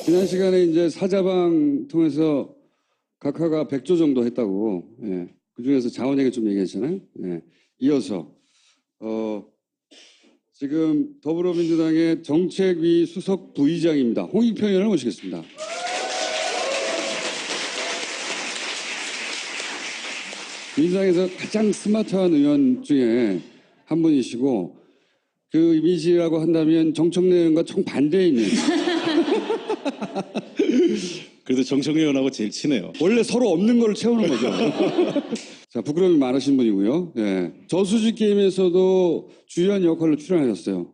지난 시간에 이제 사자방 통해서 각하가 100조 정도 했다고, 예. 그 중에서 자원얘기 좀 얘기했잖아요. 예. 이어서, 지금 더불어민주당의 정책위 수석 부의장입니다. 홍익표 의원을 모시겠습니다. 민주당에서 가장 스마트한 의원 중에 한 분이시고, 그 이미지라고 한다면 정청래 의원과 정반대에 있는. 그래도 정청래 의원하고 제일 친해요. 원래 서로 없는 걸 채우는 거죠. 자, 부끄러움이 많으신 분이고요. 예. 저수지 게임에서도 주연 역할로 출연하셨어요.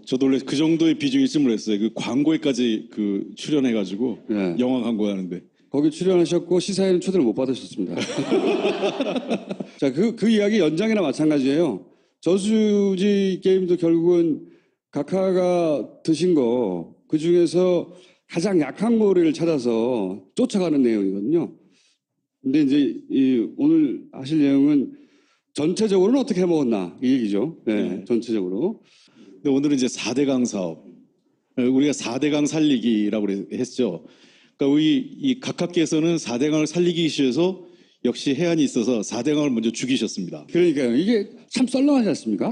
저도 원래 그 정도의 비중일 줄 몰랐어요. 그 광고에까지 출연해가지고 예. 영화 광고하는데. 거기 출연하셨고 시사에는 초대를 못 받으셨습니다. 자, 그 이야기 연장이나 마찬가지예요. 저수지 게임도 결국은 각하가 드신 거, 그 중에서 가장 약한 고리를 찾아서 쫓아가는 내용이거든요. 근데 이제 오늘 하실 내용은 전체적으로는 어떻게 해먹었나 이 얘기죠. 네, 전체적으로. 근데 오늘은 이제 4대강 사업, 우리가 4대강 살리기라고 했죠. 그러니까 이 각하께서는 4대강을 살리기 위해서 역시 해안이 있어서 4대강을 먼저 죽이셨습니다. 그러니까요. 이게 참 썰렁하지 않습니까?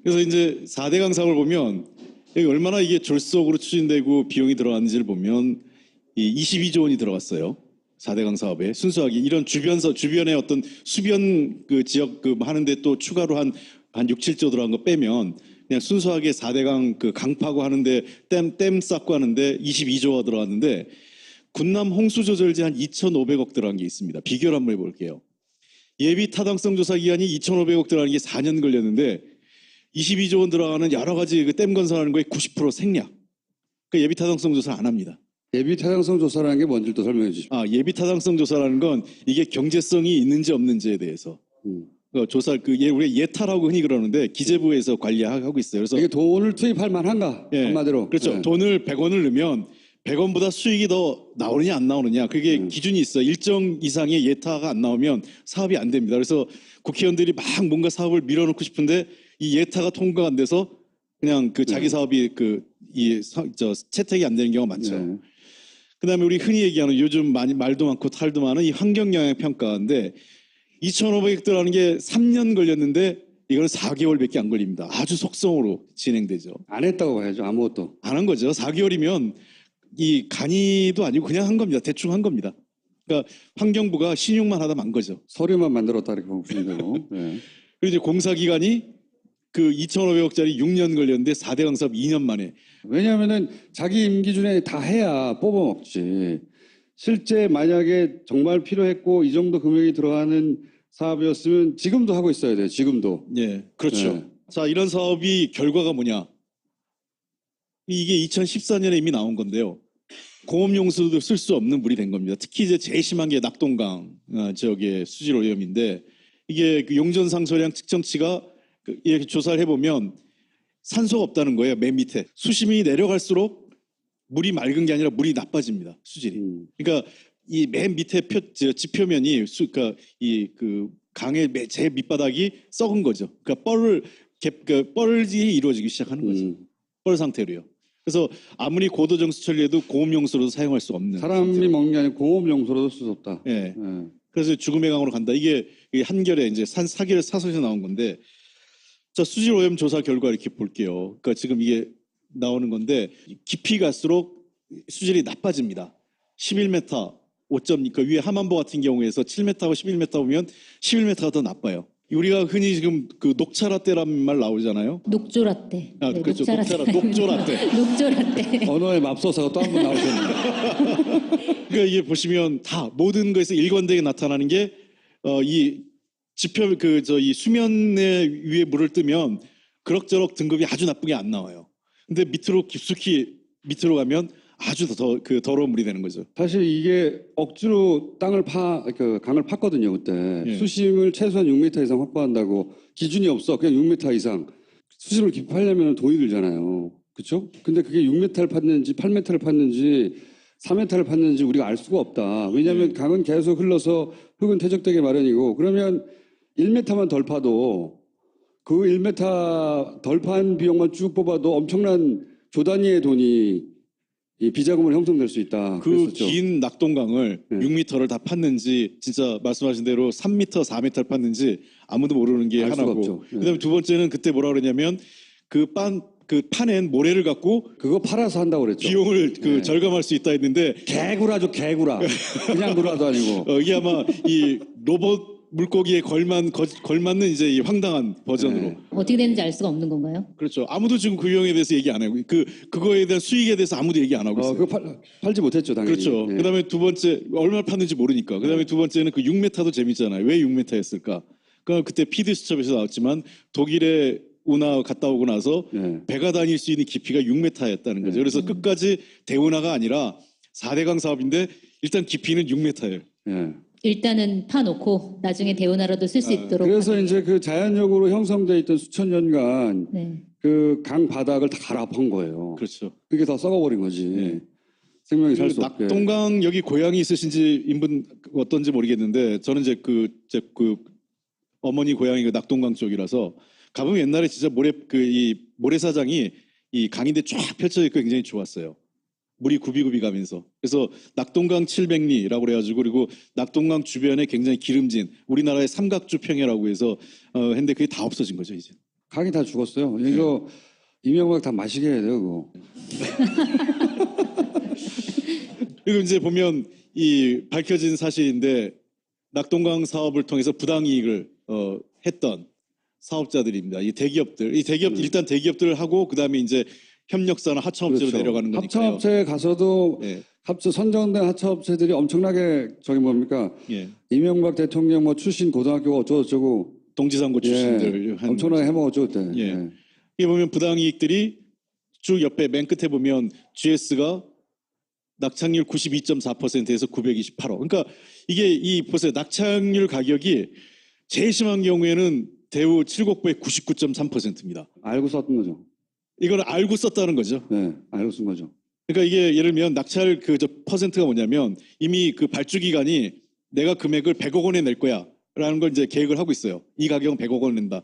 그래서 이제 4대강 사업을 보면 얼마나 이게 졸속으로 추진되고 비용이 들어갔는지를 보면 이 22조 원이 들어갔어요. 4대강 사업에 순수하게 이런 주변의 어떤 수변 그 지역 하는데 또 추가로 한 6, 7조 들어간 거 빼면 그냥 순수하게 4대강 강 파고 하는데 댐 쌓고 하는데 22조가 들어갔는데 군남 홍수 조절제 한 2,500억 들어간 게 있습니다. 비교를 한번 해볼게요. 예비 타당성 조사 기간이 2,500억 들어가는 게 4년 걸렸는데 22조 원 들어가는 여러 가지 댐 건설하는 거에 90% 생략. 그 예비 타당성 조사를 안 합니다. 예비 타당성 조사라는 게 뭔지 또 설명해 주십시오. 예비 타당성 조사라는 건 이게 경제성이 있는지 없는지에 대해서 조사 우리가 예타라고 흔히 그러는데 기재부에서 관리하고 있어요. 그래서 이게 돈을 투입할 만한가 한마디로. 그렇죠. 네. 돈을 100원을 넣으면 100원보다 수익이 더 나오느냐 안 나오느냐 그게 기준이 있어. 일정 이상의 예타가 안 나오면 사업이 안 됩니다. 그래서 국회의원들이 막 뭔가 사업을 밀어넣고 싶은데 이 예타가 통과가 안 돼서 그냥 자기 사업이 채택이 안 되는 경우가 많죠. 네. 그다음에 우리 흔히 얘기하는 요즘 말도 많고 탈도 많은 이 환경영향평가인데 2,500억 들어가는 게 3년 걸렸는데 이거는 4개월밖에 안 걸립니다. 아주 속성으로 진행되죠. 안 했다고 봐야죠. 아무것도. 안 한 거죠. 4개월이면 이 간이도 아니고 그냥 한 겁니다. 대충 한 겁니다. 그러니까 환경부가 신용만 하다 만 거죠. 서류만 만들었다 이렇게 보시면 되고. 네. 그리고 이제 공사 기간이 2,500억짜리 6년 걸렸는데 4대강 사업 2년 만에. 왜냐하면은 자기 임기 중에 다 해야 뽑아먹지. 실제 만약에 정말 필요했고 이 정도 금액이 들어가는 사업이었으면 지금도 하고 있어야 돼요. 지금도. 예, 그렇죠. 네. 자, 이런 사업이 결과가 뭐냐? 이게 2014년에 이미 나온 건데요. 공업용수도 쓸 수 없는 물이 된 겁니다. 특히 이제 제일 심한 게 낙동강 수질 오염인데 이게 용전 상소량 측정치가 이렇게 조사를 해보면 산소가 없다는 거예요. 맨 밑에 수심이 내려갈수록 물이 맑은 게 아니라 물이 나빠집니다. 수질이. 그러니까 이 맨 밑에 지표면이 강의 제 밑바닥이 썩은 거죠. 그러니까 뻘이 이루어지기 시작하는 거죠. 뻘 상태로요. 그래서 아무리 고도정수처리해도 공업용수로도 사용할 수 없는. 사람이 상태로. 먹는 게 아니고 공업용수로도 쓸 수 없다. 예. 네. 그래서 죽음의 강으로 간다. 이게 한결에 이제 사결의 사설에서 나온 건데, 자 수질 오염 조사 결과 이렇게 볼게요. 그러니까 지금 이게 나오는 건데 깊이 갈수록 수질이 나빠집니다. 11m 5점, 그러니까 위에 하만보 같은 경우에서 7m하고 11m 보면 11m가 더 나빠요. 우리가 흔히 지금 녹차라떼라는 말 나오잖아요. 녹조라떼. 네, 그렇죠. 녹조라떼. 녹조라떼. 언어의 맙소사가 또 한 번 나오셨네요. 그러니까 이게 보시면 다 모든 것에서 일관되게 나타나는 게 이 지표 이 수면에 위에 물을 뜨면 그럭저럭 등급이 아주 나쁘게 안 나와요. 근데 밑으로 깊숙이 밑으로 가면 아주 더 더러운 물이 되는 거죠. 사실 이게 억지로 강을 팠거든요, 그때. 예. 수심을 최소한 6m 이상 확보한다고 기준이 없어. 그냥 6m 이상. 수심을 깊이 파려면 돈이 들잖아요. 그렇죠? 근데 그게 6m를 팠는지 8m를 팠는지 4m를 팠는지 우리가 알 수가 없다. 왜냐하면 강은 계속 흘러서 흙은 퇴적되기 마련이고 그러면 1m만 덜 파도 그 1m 덜 판 비용만 쭉 뽑아도 엄청난 조 단위의 돈이 이 비자금으로 형성될 수 있다. 그 그랬었죠. 긴 낙동강을 네. 6m를 다 팠는지 진짜 말씀하신 대로 3m, 4m를 팠는지 아무도 모르는 게 알 수가 하나고. 없죠. 네. 그다음에 두 번째는 그때 뭐라 그러냐면 그 파낸 모래를 갖고 그거 팔아서 한다고 그랬죠. 비용을 네. 절감할 수 있다 했는데 개구라죠, 개구라. 그냥 구라도 아니고. 이게 아마 이 로봇 물고기에 걸맞는 이제 이 황당한 버전으로. 네. 어떻게 되는지 알 수가 없는 건가요? 그렇죠. 아무도 지금 그 비용에 대해서 얘기 안 하고 그거에 대한 수익에 대해서 아무도 얘기 안 하고 있어요. 그거 팔지 못했죠, 당연히. 그렇죠. 네. 그다음에 두 번째 얼마 팠는지 모르니까. 그다음에 두 번째는 그 6m도 재밌잖아요. 왜 6m였을까? 그러니까 그때 PD 수첩에서 나왔지만 독일에 운하 갔다 오고 나서 네. 배가 다닐 수 있는 깊이가 6m였다는 거죠. 그래서 끝까지 대운하가 아니라 4대강 사업인데 일단 깊이는 6m예요. 네. 일단은 파놓고 나중에 대운하라도 쓸 수 있도록. 그래서 이제 그 자연적으로 형성돼 있던 수천 년간 네. 그 강 바닥을 다 갈아엎은 거예요. 그렇죠. 그게 다 썩어버린 거지. 네. 생명이 살 수 없게. 낙동강 여기 고향이 있으신지 인분 어떤지 모르겠는데 저는 이제 그 어머니 고향이 그 낙동강 쪽이라서 가보면 옛날에 진짜 이 모래사장이 이 강인데 쫙 펼쳐 있고 굉장히 좋았어요. 물이 굽이굽이 가면서. 그래서 낙동강 700리라고 그래가지고 그리고 낙동강 주변에 굉장히 기름진 우리나라의 삼각주 평야라고 해서 했는데 그게 다 없어진 거죠 이제. 강이 다 죽었어요. 이거 이명박 다 마시게 해야 돼요, 그거. 그리고 이제 보면 이 밝혀진 사실인데 낙동강 사업을 통해서 부당이익을 했던 사업자들입니다. 이 대기업들 일단 대기업들을 하고 그다음에 이제 협력사나 하청업체로 그렇죠. 내려가는 거니까요. 합창업체에 가서도 네. 선정된 하청업체들이 엄청나게 저기 뭡니까 예. 이명박 대통령 뭐 출신 고등학교가 어쩌고저쩌고 동지상고 출신들 한 엄청나게 해먹었죠 그때. 예. 예. 이게 보면 부당이익들이 쭉 옆에 맨 끝에 보면 GS가 낙찰률 92.4%에서 928억. 그러니까 이게 보세요. 낙찰률 가격이 제일 심한 경우에는 대우 7곡부의 99.3%입니다. 알고 썼던 거죠. 이걸 알고 썼다는 거죠. 네, 알고 쓴 거죠. 그러니까 이게 예를 들면 낙찰 퍼센트가 뭐냐면 이미 그 발주 기간이 내가 금액을 100억 원에 낼 거야라는 걸 이제 계획을 하고 있어요. 이 가격은 100억 원 낸다.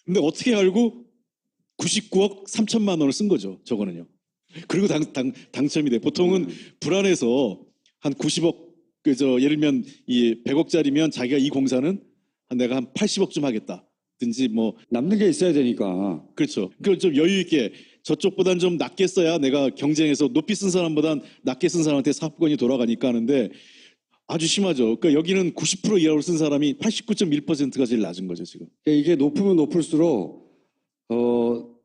근데 어떻게 알고 99억 3천만 원을 쓴 거죠. 저거는요. 그리고 당첨이 돼. 보통은 불안해서 한 90억 예를 들면 이 100억짜리면 자기가 이 공사는 내가 한 80억쯤 하겠다든지 뭐 남는 게 있어야 되니까. 그렇죠. 그걸 좀 여유 있게 저쪽보단 좀 낮게 써야 내가 경쟁해서 높이 쓴 사람보단 낮게 쓴 사람한테 사업권이 돌아가니까 하는데 아주 심하죠. 그러니까 여기는 90% 이하로 쓴 사람이 89.1%가 제일 낮은 거죠 지금. 이게 높으면 높을수록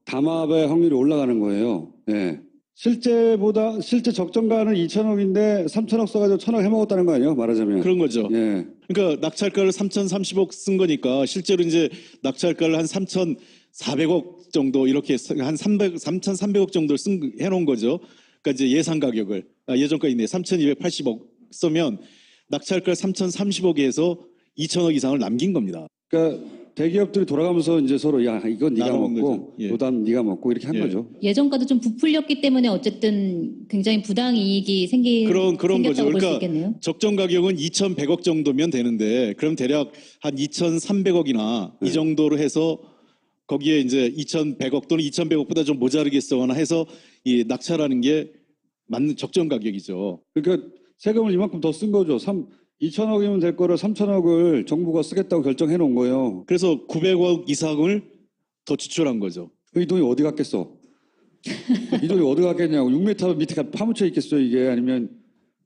담합의 확률이 올라가는 거예요. 예. 실제 적정가는 2천억인데 3천억 써가지고 1천억 해먹었다는 거 아니에요? 말하자면. 그런 거죠. 예. 그러니까 낙찰가를 3,030억 쓴 거니까 실제로 이제 낙찰가를 한 3,400억 정도 이렇게 한 3,300억 정도를 해놓은 거죠. 그러니까 이제 예상 가격을 예전가 있네 3,280억 쓰면 낙찰가 3,030억에서 2천억 이상을 남긴 겁니다. 그러니까 대기업들이 돌아가면서 이제 서로 야 이건 네가 나눠 먹는 먹고 거죠. 예. 요단 네가 먹고 이렇게 한 예. 거죠. 예전과도 좀 부풀렸기 때문에 어쨌든 굉장히 부당이익이 그런 생겼다고 거죠. 볼 수 그러니까 있겠네요. 적정 가격은 2,100억 정도면 되는데 그럼 대략 한 2,300억이나 이 정도로 해서 거기에 이제 2,100억 또는 2,100억보다 좀 모자르겠거나 해서 이 낙찰하는 게 맞는 적정 가격이죠. 그러니까 세금을 이만큼 더 쓴 거죠. 2천억이면 될 거를 3천억을 정부가 쓰겠다고 결정해 놓은 거예요. 그래서 900억 이상을 더 지출한 거죠. 이 돈이 어디 갔겠어? 이 돈이 어디 갔겠냐고. 6m 밑에 파묻혀 있겠어요, 이게. 아니면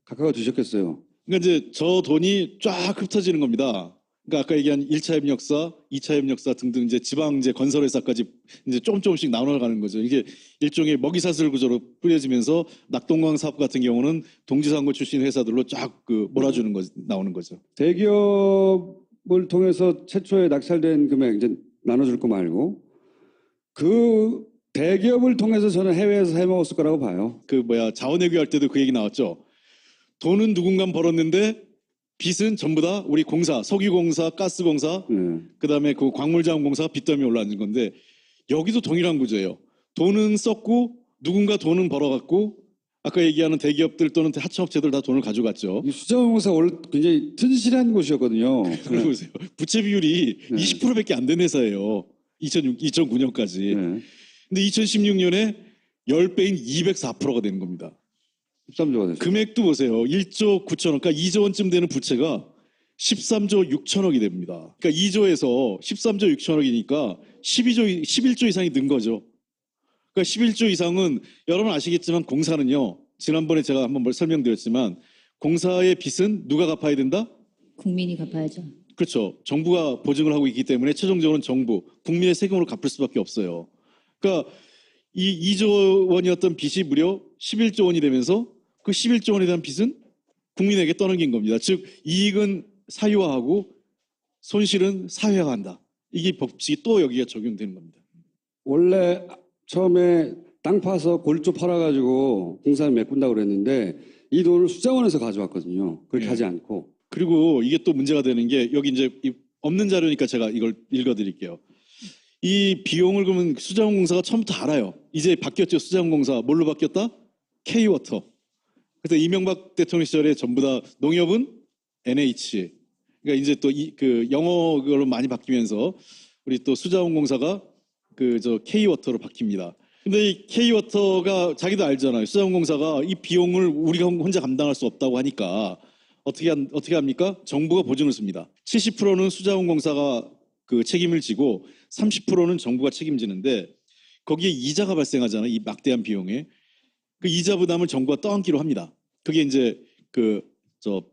각하가 주셨겠어요. 그러니까 이제 저 돈이 쫙 흩어지는 겁니다. 그러니까 아까 얘기한 1차 협력사, 2차 협력사 등등 이제 지방 이제 건설회사까지 이제 조금씩 나눠가는 거죠. 이게 일종의 먹이사슬 구조로 뿌려지면서 낙동강 사업 같은 경우는 동지상고 출신 회사들로 쫙 몰아주는 거 나오는 거죠. 대기업을 통해서 최초에 낙찰된 금액 이제 나눠줄 거 말고 그 대기업을 통해서 저는 해외에서 해먹었을 거라고 봐요. 자원외교 할 때도 그 얘기 나왔죠. 돈은 누군가 벌었는데 빚은 전부 다 우리 공사, 석유공사, 가스공사, 그다음에 그 광물자원공사가 빚더미에 올라앉은 건데 여기도 동일한 구조예요. 돈은 썼고 누군가 돈은 벌어갔고 아까 얘기하는 대기업들 또는 하청업체들 다 돈을 가져갔죠. 이 수자원공사 원래 굉장히 튼실한 곳이었거든요. 그러고 보세요. 부채 비율이 20%밖에 안 된 회사예요. 2009년까지. 네. 근데 2016년에 10배인 204%가 되는 겁니다. 13조가 됐어요. 금액도 보세요. 1조 9천억, 그러니까 2조 원쯤 되는 부채가 13조 6천억이 됩니다. 그러니까 2조에서 13조 6천억이니까 11조 이상이 는 거죠. 그러니까 11조 이상은 여러분 아시겠지만 공사는요. 지난번에 제가 한번 설명드렸지만 공사의 빚은 누가 갚아야 된다? 국민이 갚아야죠. 그렇죠. 정부가 보증을 하고 있기 때문에 최종적으로는 정부, 국민의 세금으로 갚을 수밖에 없어요. 그러니까 이 2조 원이었던 빚이 무려 11조 원이 되면서 그 11조 원에 대한 빚은 국민에게 떠넘긴 겁니다. 즉 이익은 사유화하고 손실은 사회화한다. 이게 법칙이 또 여기가 적용되는 겁니다. 원래 처음에 땅 파서 골조 팔아가지고 공사를 메꾼다고 그랬는데 이 돈을 수자원에서 가져왔거든요. 그렇게 네. 하지 않고. 그리고 이게 또 문제가 되는 게 여기 이제 없는 자료니까 제가 이걸 읽어드릴게요. 이 비용을 그러면 수자원공사가 처음부터 알아요. 이제 바뀌었죠. 수자원공사 뭘로 바뀌었다? K워터. 그때 이명박 대통령 시절에 전부 다 농협은 NH. 그러니까 이제 또 그 영어로 많이 바뀌면서 우리 또 수자원공사가 K워터로 바뀝니다. 근데 이 K워터가 자기도 알잖아요. 수자원공사가 이 비용을 우리가 혼자 감당할 수 없다고 하니까 어떻게 합니까? 정부가 보증을 씁니다. 70%는 수자원공사가 그 책임을 지고 30%는 정부가 책임지는데 거기에 이자가 발생하잖아요. 이 막대한 비용에. 그 이자 부담을 정부가 떠안기로 합니다. 그게 이제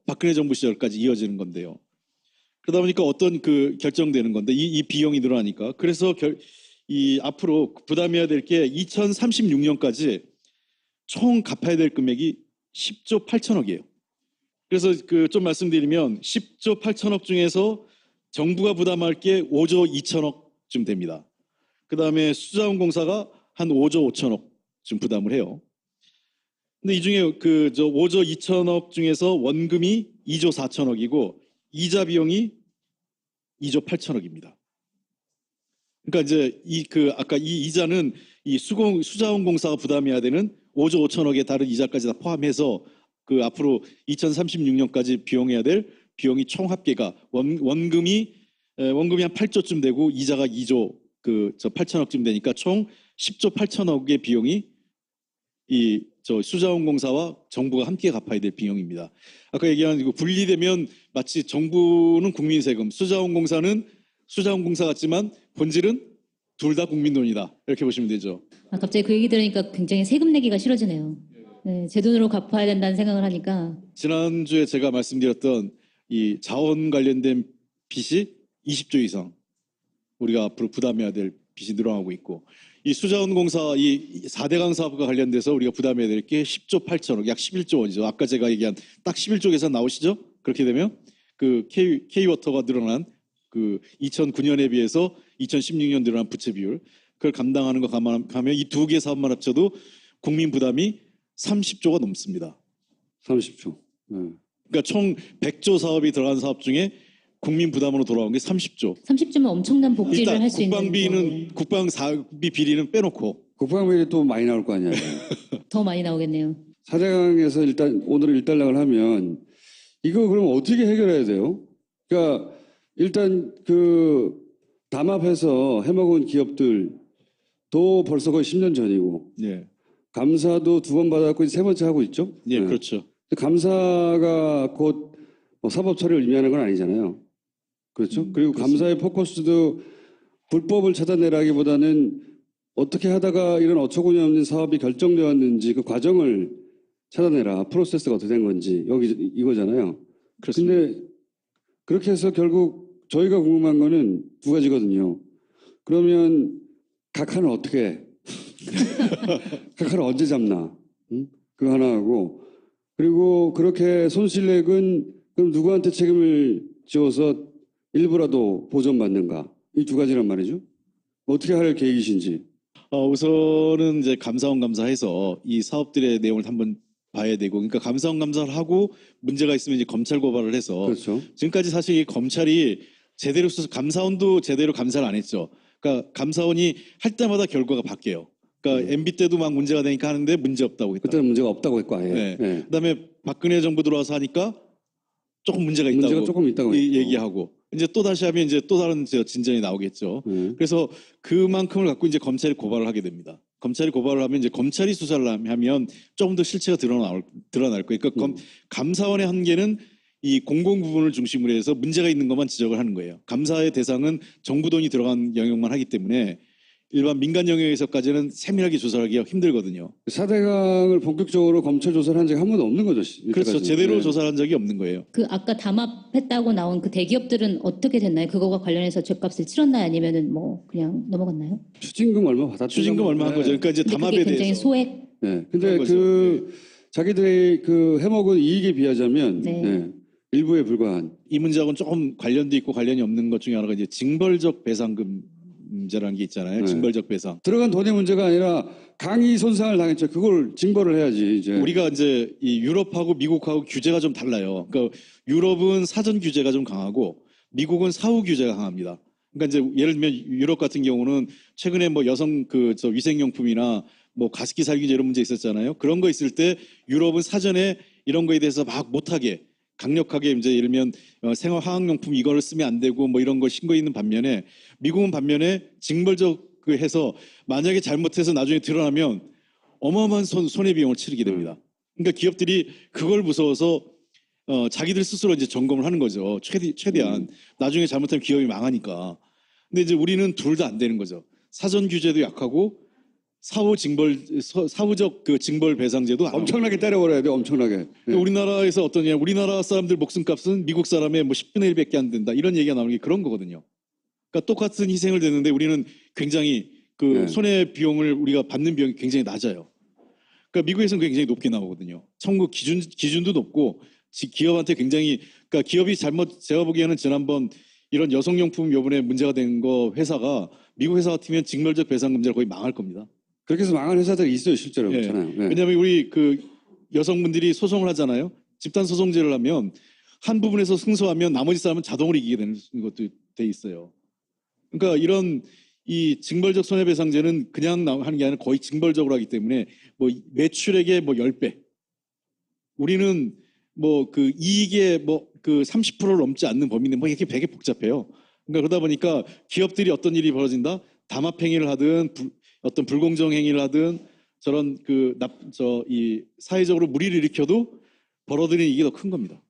박근혜 정부 시절까지 이어지는 건데요. 그러다 보니까 어떤 결정되는 건데 이 비용이 늘어나니까 그래서 이 앞으로 부담해야 될 게 2036년까지 총 갚아야 될 금액이 10조 8천억이에요. 그래서 좀 말씀드리면 10조 8천억 중에서 정부가 부담할 게 5조 2천억쯤 됩니다. 그 다음에 수자원공사가 한 5조 5천억쯤 부담을 해요. 근데 이 중에 5조 2천억 중에서 원금이 2조 4천억이고 이자 비용이 2조 8천억입니다. 그러니까 이제 아까 이 이자는 이 수자원공사가 부담해야 되는 5조 5천억의 다른 이자까지 다 포함해서 앞으로 2036년까지 비용해야 될 비용이 총 합계가 원금이 한 8조쯤 되고 이자가 2조 8천억쯤 되니까 총 10조 8천억의 비용이 수자원공사와 정부가 함께 갚아야 될 비용입니다. 아까 얘기한 분리되면 마치 정부는 국민 세금, 수자원공사는 수자원공사 같지만 본질은 둘 다 국민 돈이다. 이렇게 보시면 되죠. 갑자기 그 얘기 들으니까 굉장히 세금 내기가 싫어지네요. 네, 제 돈으로 갚아야 된다는 생각을 하니까. 지난주에 제가 말씀드렸던 이 자원 관련된 빚이 20조 이상 우리가 앞으로 부담해야 될 빚이 늘어나고 있고 이 수자원공사 이 4대강 사업과 관련돼서 우리가 부담해야 될 게 10조 8천억, 약 11조 원이죠. 아까 제가 얘기한 딱 11조 계산 나오시죠? 그렇게 되면 K워터가 늘어난 2009년에 비해서 2016년 늘어난 부채 비율 그걸 감당하는 거 감안하면 이 두 개 사업만 합쳐도 국민 부담이 30조가 넘습니다. 30조. 그러니까 총 100조 사업이 들어간 사업 중에 국민 부담으로 돌아온 게 30조. 30조면 엄청난 복지를 일단 할 수 있는. 국방비는 국방사비 비리는 빼놓고 국방비리 또 많이 나올 거 아니에요. 더 많이 나오겠네요. 4대강에서 일단 오늘은 일단락을 하면 이거 그럼 어떻게 해결해야 돼요? 그러니까 일단 담합해서 해먹은 기업들도 벌써 거의 10년 전이고 예, 감사도 2번 받았고 이제 3번째 하고 있죠. 예, 네. 그렇죠. 감사가 곧 사법 처리를 의미하는 건 아니잖아요. 그렇죠. 그리고 그렇습니다. 감사의 포커스도 불법을 찾아내라기보다는 어떻게 하다가 이런 어처구니없는 사업이 결정되었는지 그 과정을 찾아내라. 프로세스가 어떻게 된 건지 여기 이거잖아요. 그렇습니다. 근데 그렇게 해서 결국 저희가 궁금한 거는 두 가지거든요. 그러면 각하는 어떻게 해? 각하를 언제 잡나? 응? 그거 하나 하고 그리고 그렇게 손실액은 그럼 누구한테 책임을 지어서 일부라도 보전받는가? 이 두 가지란 말이죠. 어떻게 할 계획이신지. 우선은 이제 감사원 감사해서 이 사업들의 내용을 한번 봐야 되고, 그러니까 감사원 감사를 하고 문제가 있으면 이제 검찰 고발을 해서 그렇죠. 지금까지 사실 이 검찰이 제대로 써서 감사원도 제대로 감사를 안 했죠. 그러니까 감사원이 할 때마다 결과가 바뀌어요. 그러니까 MB 때도 막 문제가 되니까 하는데 문제 없다고 했다. 그때는 문제가 없다고 했고 아예. 네. 네. 그다음에 박근혜 정부 들어와서 하니까 조금 문제가 있다고 문제가 조금 있다고 했고. 얘기하고 이제 또 다시 하면 이제 또 다른 진전이 나오겠죠. 그래서 그만큼을 갖고 이제 검찰이 고발을 하게 됩니다. 검찰이 고발을 하면 이제 검찰이 수사를 하면 조금 더 실체가 드러날 거예요. 그러니까 감사원의 한계는 이 공공 부분을 중심으로 해서 문제가 있는 것만 지적을 하는 거예요. 감사의 대상은 정부 돈이 들어간 영역만 하기 때문에 일반 민간 영역에서까지는 세밀하게 조사하기가 힘들거든요. 4대강을 본격적으로 검찰 조사를 한 적이 한 번도 없는 거죠. 그래서 이때까지는. 제대로 네. 조사한 적이 없는 거예요. 그 아까 담합했다고 나온 그 대기업들은 어떻게 됐나요? 그거가 관련해서 죗값을 치렀나요? 아니면은 뭐 그냥 넘어갔나요? 추징금 얼마 받았죠? 추징금 얼마 한 거죠. 그러니까 이제 근데 담합에 그게 굉장히 대해서. 소액. 네. 근데 그런 거죠. 그 자기들의 그 해먹은 이익에 비하자면 네. 네, 일부에 불과한. 이 문제하고는 조금 관련도 있고 관련이 없는 것 중에 하나가 이제 징벌적 배상금 문제라는 게 있잖아요. 네. 징벌적 배상. 들어간 돈의 문제가 아니라 강의 손상을 당했죠. 그걸 징벌을 해야지 이제. 우리가 이제 이 유럽하고 미국하고 규제가 좀 달라요. 그러니까 유럽은 사전 규제가 좀 강하고 미국은 사후 규제가 강합니다. 그러니까 이제 예를 들면 유럽 같은 경우는 최근에 뭐 여성 저 위생용품이나 뭐 가습기 살균제 이런 문제 있었잖아요. 그런 거 있을 때 유럽은 사전에 이런 거에 대해서 막 못하게 강력하게 이제 예를 들면 생활 화학용품 이거를 쓰면 안 되고 뭐 이런 걸 신고 있는 반면에 미국은 반면에 징벌적 그 해서 만약에 잘못해서 나중에 드러나면 어마어마한 손해비용을 치르게 됩니다. 그러니까 기업들이 그걸 무서워서 자기들 스스로 이제 점검을 하는 거죠. 최대한 나중에 잘못하면 기업이 망하니까. 근데 이제 우리는 둘 다 안 되는 거죠. 사전 규제도 약하고 사후적 그 징벌 배상제도 안 하고. 엄청나게 때려버려야 돼. 엄청나게. 네. 우리나라에서 어떠냐? 우리나라 사람들 목숨값은 미국 사람의 뭐 10분의 1밖에 안 된다. 이런 얘기가 나오는 게 그런 거거든요. 그러니까 똑같은 희생을 대는데 우리는 굉장히 그 네. 손해 비용을 우리가 받는 비용이 굉장히 낮아요. 그러니까 미국에서는 굉장히 높게 나오거든요. 청구 기준도 높고 기업한테 굉장히 그러니까 기업이 제가 보기에는 지난번 이런 여성용품 요번에 문제가 된 거 회사가 미국 회사 같으면 징벌적 배상금제로 거의 망할 겁니다. 그렇게 해서 망한 회사들이 있어요. 실제로. 예. 그렇잖아요. 네. 왜냐하면 우리 그 여성분들이 소송을 하잖아요. 집단 소송제를 하면 한 부분에서 승소하면 나머지 사람은 자동으로 이기게 되는 것도 돼 있어요. 그러니까 이런 이 징벌적 손해배상제는 그냥 하는 게 아니라 거의 징벌적으로 하기 때문에 뭐 매출액의 뭐 10배. 우리는 뭐 그 이익의 뭐 그 30%를 넘지 않는 범위인데 뭐 이게 되게 복잡해요. 그러니까 그러다 보니까 기업들이 어떤 일이 벌어진다? 담합행위를 하든 어떤 불공정 행위를 하든 저런 이 사회적으로 무리를 일으켜도 벌어들이는 이익이 더 큰 겁니다.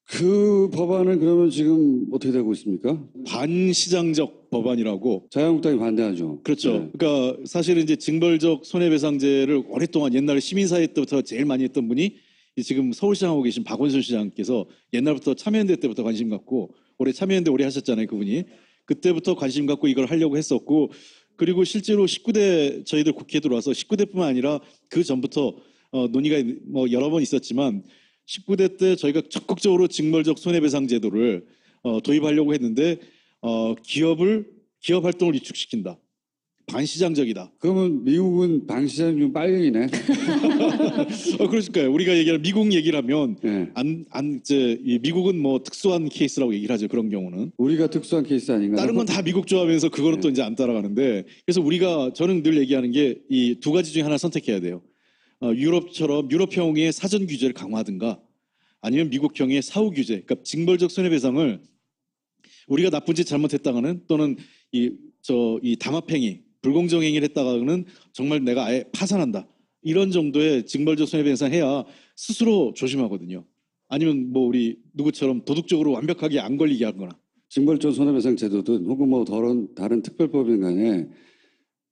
그 법안은 그러면 지금 어떻게 되고 있습니까? 반시장적 법안이라고. 자유한국당이 반대하죠. 그렇죠. 네. 그러니까 사실은 이제 징벌적 손해배상제를 오랫동안 옛날에 시민사회 때부터 제일 많이 했던 분이 지금 서울시장 하고 계신 박원순 시장께서 옛날부터 참여연대 때부터 관심 갖고 올해 참여연대 오래 하셨잖아요. 그분이. 그때부터 관심 갖고 이걸 하려고 했었고 그리고 실제로 19대 저희들 국회에 들어와서 19대뿐만 아니라 그 전부터 논의가 뭐 여러 번 있었지만 19대 때 저희가 적극적으로 징벌적 손해배상 제도를 도입하려고 했는데 기업 활동을 위축시킨다. 반시장적이다. 그러면 미국은 방시장 좀 빨갱이네. 그러니까요. 우리가 얘기하는 미국 얘기를 하면 네. 이 미국은 뭐 특수한 케이스라고 얘기를 하죠. 그런 경우는. 우리가 특수한 케이스 아닌가? 다른 건 다 미국 좋아하면서 그거는 또 이제 안 따라가는데 그래서 저는 늘 얘기하는 게 이 두 가지 중에 하나 선택해야 돼요. 유럽처럼 유럽형의 사전 규제를 강화하든가 아니면 미국형의 사후 규제, 그러니까 징벌적 손해배상을 우리가 나쁜 짓 잘못했다가는 또는 이 담합행위, 불공정행위를 했다가는 정말 내가 아예 파산한다. 이런 정도의 징벌적 손해배상 해야 스스로 조심하거든요. 아니면 뭐 우리 누구처럼 도덕적으로 완벽하게 안 걸리게 하거나. 징벌적 손해배상 제도든 혹은 뭐 다른 특별법인 간에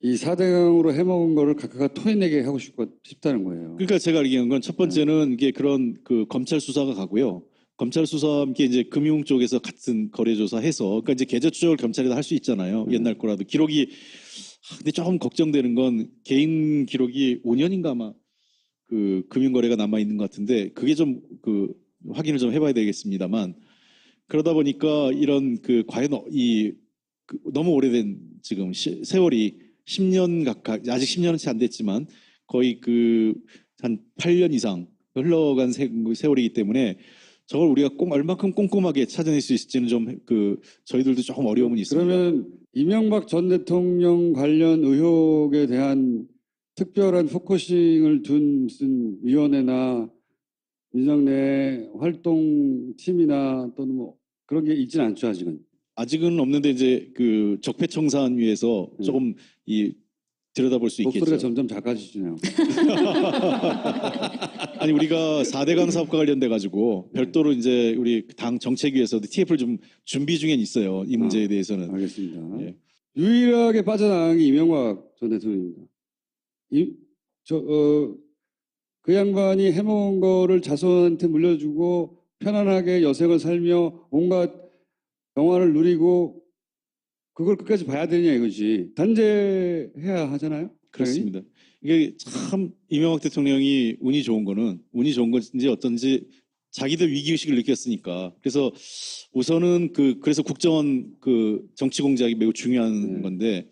이 4대강으로 해먹은 거를 각각가 토해내게 하고 싶다는 거예요. 그러니까 제가 알기로는 건 첫 번째는 이게 그런 그 검찰 수사가 가고요. 검찰 수사와 함께 이제 금융 쪽에서 같은 거래 조사해서 그러니까 이제 계좌 추적을 검찰이 다 할 수 있잖아요. 옛날 거라도 기록이 근데 조금 걱정되는 건 개인 기록이 5년인가 아마 그 금융 거래가 남아 있는 것 같은데 그게 좀 그 확인을 좀 해봐야 되겠습니다만 그러다 보니까 이런 그 과연 너무 오래된 지금 세월이 10년 가까이 아직 10년은 채 안 됐지만 거의 한 8년 이상 흘러간 세월이기 때문에 저걸 우리가 얼마큼 꼼꼼하게 찾아낼 수 있을지는 좀 저희들도 조금 어려움은 있습니다. 그러면 이명박 전 대통령 관련 의혹에 대한 특별한 포커싱을 둔 무슨 위원회나 민정내 활동팀이나 또는 뭐 그런 게 있지는 않죠 아직은. 아직은 없는데 이제 그 적폐청산위에서 조금 들여다볼 수 목소리가 있겠죠. 점점 작아지시네요. 아니 우리가 4대강 사업과 관련돼 가지고 별도로 이제 우리 당 정책위에서도 TF를 좀 준비 중에 있어요. 이 문제에 대해서는. 알겠습니다. 예. 유일하게 빠져나간 게 이명박 전 대통령입니다. 그 양반이 해먹은 거를 자손한테 물려주고 편안하게 여생을 살며 온갖 영화를 누리고 그걸 끝까지 봐야 되냐 이거지. 단죄해야 하잖아요. 그렇습니다. 이게 참 이명박 대통령이 운이 좋은 건지 어떤지 자기도 위기의식을 느꼈으니까. 그래서 우선은 그래서 국정원 그 정치 공작이 매우 중요한 건데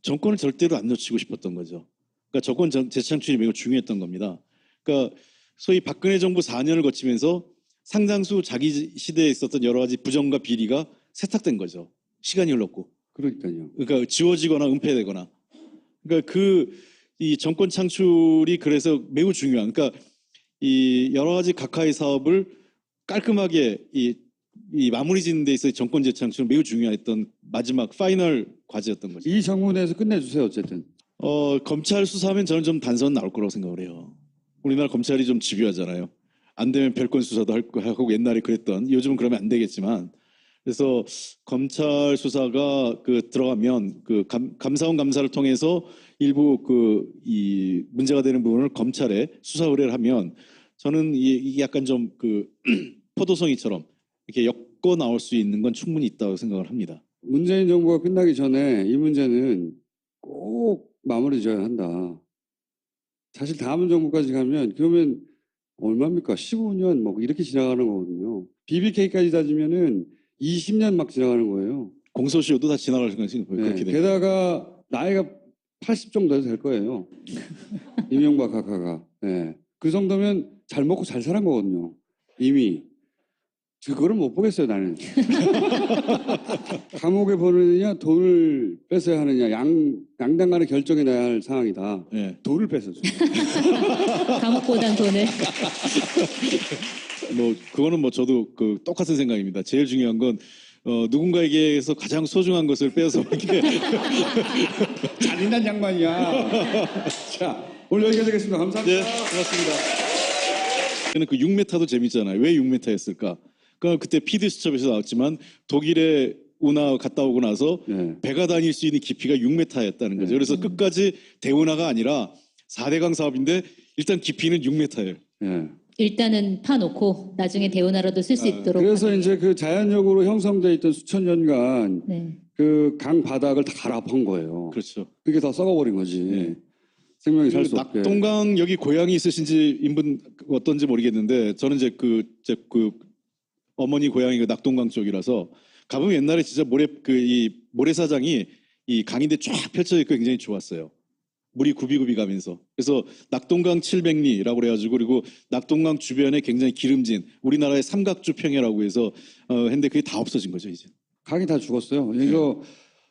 정권을 절대로 안 놓치고 싶었던 거죠. 그러니까 정권 재창출이 매우 중요했던 겁니다. 그러니까 소위 박근혜 정부 4년을 거치면서 상당수 자기 시대에 있었던 여러 가지 부정과 비리가 세탁된 거죠. 시간이 흘렀고. 그러니까요. 그러니까 지워지거나 은폐되거나. 그러니까 이 정권 창출이 그래서 매우 중요한. 그러니까 이 여러 가지 각하의 사업을 깔끔하게 이 마무리 짓는 데 있어서 정권 재창출은 매우 중요했던 마지막 파이널 과제였던 거죠. 이 정부 내에서 끝내주세요. 어쨌든. 검찰 수사하면 저는 좀 단서는 나올 거라고 생각을 해요. 우리나라 검찰이 좀 집요하잖아요. 안 되면 별건 수사도 하고 옛날에 그랬던, 요즘은 그러면 안 되겠지만, 그래서 검찰 수사가 들어가면 감사원 감사를 통해서 일부 이 문제가 되는 부분을 검찰에 수사 의뢰를 하면 저는 이게 약간 좀 포도송이처럼 이렇게 엮어 나올 수 있는 건 충분히 있다고 생각을 합니다. 문재인 정부가 끝나기 전에 이 문제는 꼭 마무리 지어야 한다. 사실 다음 정부까지 가면 그러면 얼마입니까? 15년 뭐 이렇게 지나가는 거거든요. BBK까지 따지면은 20년 막 지나가는 거예요. 공소시효도 다 지나갈 가능성이 그렇게 됩니다. 게다가 나이가 80 정도 해도 될 거예요. 이명박 각하가. 네. 그 정도면 잘 먹고 잘 사는 거거든요. 이미. 그거를 못 보겠어요, 나는. 감옥에 보내느냐, 돈을 뺏어야 하느냐, 양당 간의 결정이 나야 할 상황이다. 네. 돈을 뺏었죠. 감옥보단 돈을. 그거는 저도 똑같은 생각입니다. 제일 중요한 건 누군가에게서 가장 소중한 것을 빼앗아 이렇게 잔인한 양반이야. 자, 오늘 여기까지 하겠습니다. 감사합니다. 네, 고맙습니다. 저는 6m도 재밌잖아요. 왜 6m였을까? 그러니까 그때 PD 수첩에서 나왔지만 독일에 운하 갔다 오고 나서 배가 다닐 수 있는 깊이가 6m였다는 거죠. 그래서 끝까지 대운하가 아니라 4대강 사업인데 일단 깊이는 6m예요. 일단은 파놓고 나중에 대운하라도 쓸 수 있도록. 그래서 이제 자연력으로 형성돼 있던 수천 년간 강 바닥을 다 갈아엎은 거예요. 그렇죠. 그게 다 썩어버린 거지. 생명이 살 수 없게. 낙동강 여기 고향이 있으신지 인분 어떤지 모르겠는데 저는 이제 어머니 고향이 낙동강 쪽이라서 가보면 옛날에 진짜 이 모래사장이 이 강인데 쫙 펼쳐 있고 굉장히 좋았어요. 물이 굽이굽이 가면서. 그래서 낙동강 700리라고 그래가지고 그리고 낙동강 주변에 굉장히 기름진 우리나라의 삼각주 평야라고 해서 했는데 그게 다 없어진 거죠 이제. 강이 다 죽었어요. 이거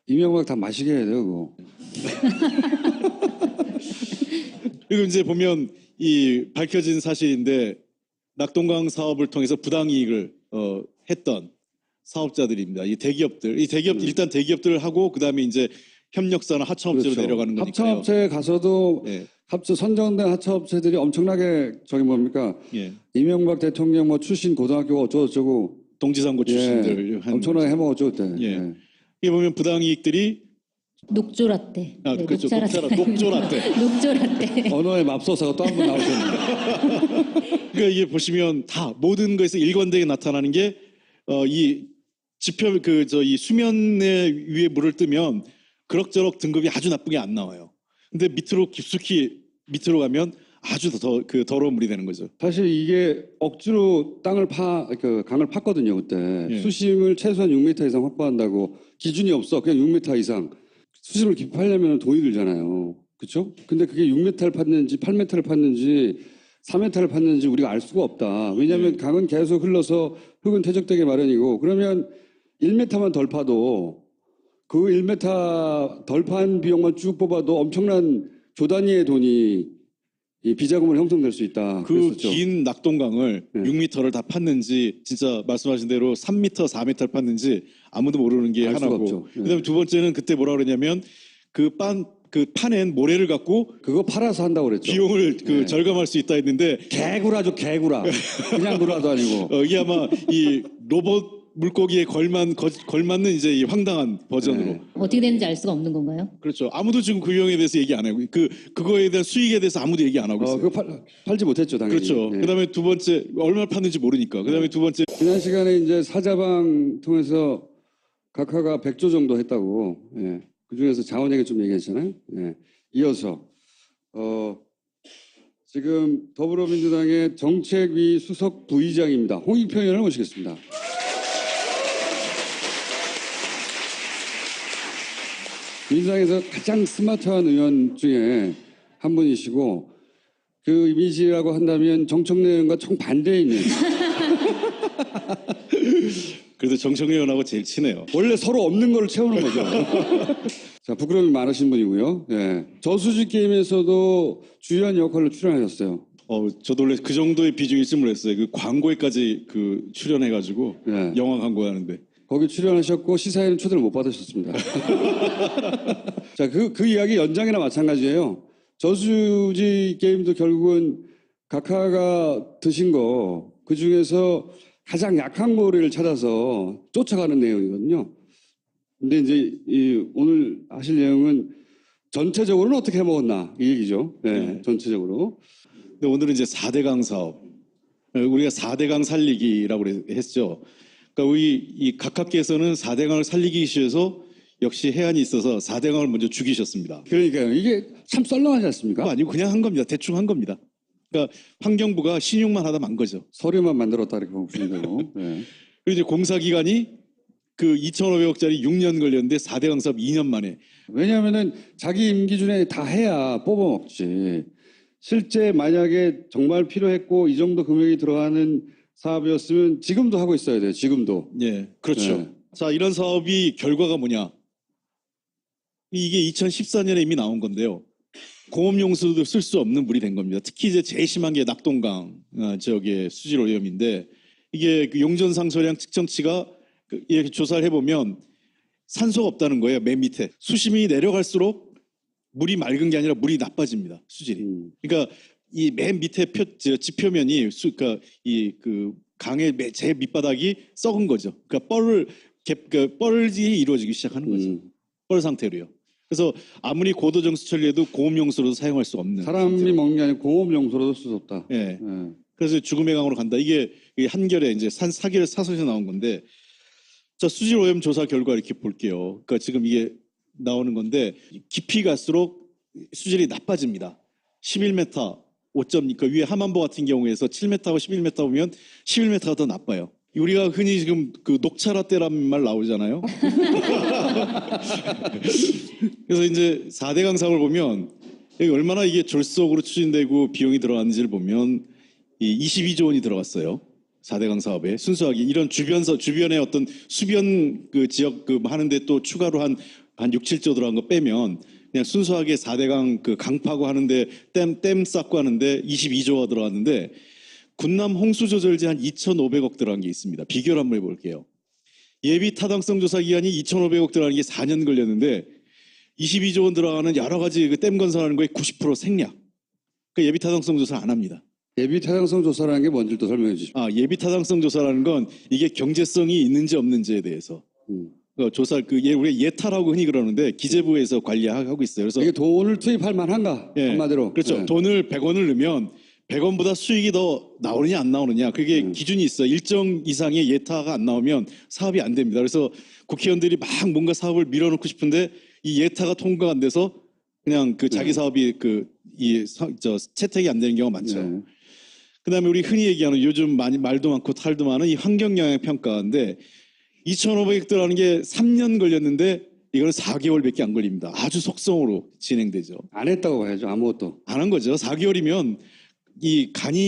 이명박 다 마시게 해야 돼요, 그거. 그리고 이제 보면 이 밝혀진 사실인데 낙동강 사업을 통해서 부당이익을 했던 사업자들입니다. 이 대기업들 일단 대기업들을 하고 그 다음에 이제 협력사나 하청업체로 그렇죠. 내려가는 거니까요. 하청업체에 가서도 선정된 하청업체들이 엄청나게 이명박 대통령 출신 고등학교 어쩌고저쩌고 동지상고 출신들 엄청나게 해먹었죠 그때. 이게 보면 부당이익들이 녹조라떼. 그렇죠. 녹조라떼. 녹조라떼. 언어의 맙소사가 또 한 번 나오셨네요. 그러니까 이게 보시면 다 모든 것에서 일관되게 나타나는 게 이 지표 이 수면에 위에 물을 뜨면 그럭저럭 등급이 아주 나쁘게 안 나와요. 근데 깊숙이 밑으로 가면 아주 더 더러운 물이 되는 거죠. 사실 이게 억지로 강을 팠거든요 그때. 수심을 최소한 6m 이상 확보한다고 기준이 없어. 그냥 6m 이상. 수심을 깊이 파려면 돈이 들잖아요. 그렇죠? 근데 그게 6m를 팠는지 8m를 팠는지 4m를 팠는지 우리가 알 수가 없다. 왜냐하면 강은 계속 흘러서 흙은 퇴적되기 마련이고 그러면 1m만 덜 파도 그 1m 덜 판 비용만 쭉 뽑아도 엄청난 조 단위의 돈이 이 비자금으로 형성될 수 있다. 그 긴 낙동강을 6m를 다 팠는지 진짜 말씀하신 대로 3m, 4m를 팠는지 아무도 모르는 게 하나고. 그다음에 두 번째는 그때 뭐라 그러냐면 그 그 파낸 모래를 갖고 그거 팔아서 한다고 그랬죠. 비용을 네. 절감할 수 있다 했는데 개구라죠, 개구라. 그냥 구라도 아니고. 이게 아마 이 로봇 물고기에 걸맞는 이제 이 황당한 버전으로. 네. 어떻게 되는지 알 수가 없는 건가요? 그렇죠. 아무도 지금 그 비용에 대해서 얘기 안 하고 그거에 대한 수익에 대해서 아무도 얘기 안 하고 있어요. 그거 팔지 못했죠, 당연히. 그렇죠. 네. 그다음에 두 번째 얼마 팠는지 모르니까. 그다음에 두 번째 지난 시간에 이제 사자방 통해서 각하가 100조 정도 했다고. 예. 그 중에서 자원얘기 좀 얘기했잖아요. 예. 이어서 지금 더불어민주당의 정책위 수석 부의장입니다. 홍익표 의원을 모시겠습니다. 민주당에서 가장 스마트한 의원 중에 한 분이시고 그 이미지라고 한다면 정청래 의원과 정반대에 있는 그래도 정청래 의원하고 제일 친해요. 원래 서로 없는 걸 채우는 거죠. 자, 부끄러움이 많으신 분이고요. 예. 저수지 게임에서도 주연 역할로 출연하셨어요. 저도 원래 그 정도의 비중이 있음을 했어요. 그 광고에까지 그 출연해가지고 예. 영화 광고하는데. 거기 출연하셨고 시사회는 초대를 못 받으셨습니다. 자, 그 이야기 연장이나 마찬가지예요. 저수지 게임도 결국은 각하가 드신 거 그 중에서 가장 약한 고리를 찾아서 쫓아가는 내용이거든요. 근데 이제 오늘 하실 내용은 전체적으로는 어떻게 해먹었나 이 얘기죠. 네, 전체적으로. 근데 오늘은 이제 4대강 사업. 우리가 4대강 살리기라고 했죠. 그러니까 우리 이 각하께서는 4대강을 살리기 위해서 역시 해안이 있어서 4대강을 먼저 죽이셨습니다. 그러니까요. 이게 참 썰렁하지 않습니까? 그거 아니고 그냥 한 겁니다. 대충 한 겁니다. 그러니까 환경부가 신용만 하다 만 거죠. 서류만 만들었다 이렇게 보시면 되고. 네. 그리고 이제 공사 기간이 그 2,500억짜리 6년 걸렸는데 4대강 사업 2년 만에. 왜냐하면은 자기 임기 중에 다 해야 뽑아먹지. 실제 만약에 정말 필요했고 이 정도 금액이 들어가는 사업이었으면 지금도 하고 있어야 돼요. 지금도. 예, 그렇죠. 네. 자, 이런 사업이 결과가 뭐냐? 이게 2014년에 이미 나온 건데요. 공업용수도 쓸 수 없는 물이 된 겁니다. 특히 이제 제일 심한 게 낙동강 지역의 수질 오염인데 이게 그 용전상소량 측정치가 이렇게 조사를 해보면 산소가 없다는 거예요. 맨 밑에 수심이 내려갈수록 물이 맑은 게 아니라 물이 나빠집니다. 수질이. 그러니까 이 맨 밑에 지표면이 그러니까 이 그 강의 제 밑바닥이 썩은 거죠. 그러니까 뻘이 이루어지기 시작하는 거죠. 뻘 상태로요. 그래서 아무리 고도정수 처리해도 공업용수로도 사용할 수 없는 사람이 상태로. 먹는 게 아니고 공업용수로도 쓸 수 없다. 예. 네. 그래서 죽음의 강으로 간다. 이게 한결에 이제 사기를 사설에서 나온 건데, 자 수질 오염 조사 결과 이렇게 볼게요. 그러니까 지금 이게 나오는 건데 깊이 갈수록 수질이 나빠집니다. 11m 5점, 그 위에 하만보 같은 경우에서 7m하고 11m 보면 11m가 더 나빠요. 우리가 흔히 지금 그 녹차라떼라는 말 나오잖아요. 그래서 이제 4대강 사업을 보면 여기 얼마나 이게 졸속으로 추진되고 비용이 들어갔는지를 보면 이 22조 원이 들어갔어요. 4대강 사업에 순수하게 이런 주변의 어떤 수변 그 지역 그 하는데 또 추가로 한 6, 7조 들어간 거 빼면 그냥 순수하게 4대강 그 강파고 하는데 댐 쌓고 하는데 22조가 들어갔는데 군남 홍수 조절제 한 2,500억 들어간 게 있습니다. 비교를 한번 해볼게요. 예비 타당성 조사 기간이 2,500억 들어가는 게 4년 걸렸는데 22조 원 들어가는 여러 가지 그 댐 건설하는 거에 90% 생략. 그 예비 타당성 조사를 안 합니다. 예비 타당성 조사라는 게 뭔지 또 설명해 주십시오. 예비 타당성 조사라는 건 이게 경제성이 있는지 없는지에 대해서 조사 우리가 예타라고 흔히 그러는데 기재부에서 관리하고 있어요. 그래서 이게 돈을 투입할 만한가 예, 한마디로. 그렇죠. 네. 돈을 100원을 넣으면 100원보다 수익이 더 나오느냐 안 나오느냐 그게 기준이 있어요. 일정 이상의 예타가 안 나오면 사업이 안 됩니다. 그래서 국회의원들이 막 뭔가 사업을 밀어넣고 싶은데 이 예타가 통과가 안 돼서 그냥 그 자기 사업이 채택이 안 되는 경우가 많죠. 네. 그다음에 우리 흔히 얘기하는 요즘 많이 말도 많고 탈도 많은 이 환경영향 평가인데 2,500억 들어가는 게 3년 걸렸는데 이거는 4개월밖에 안 걸립니다. 아주 속성으로 진행되죠. 안 했다고 봐야죠. 아무것도. 안 한 거죠. 4개월이면 이 간이도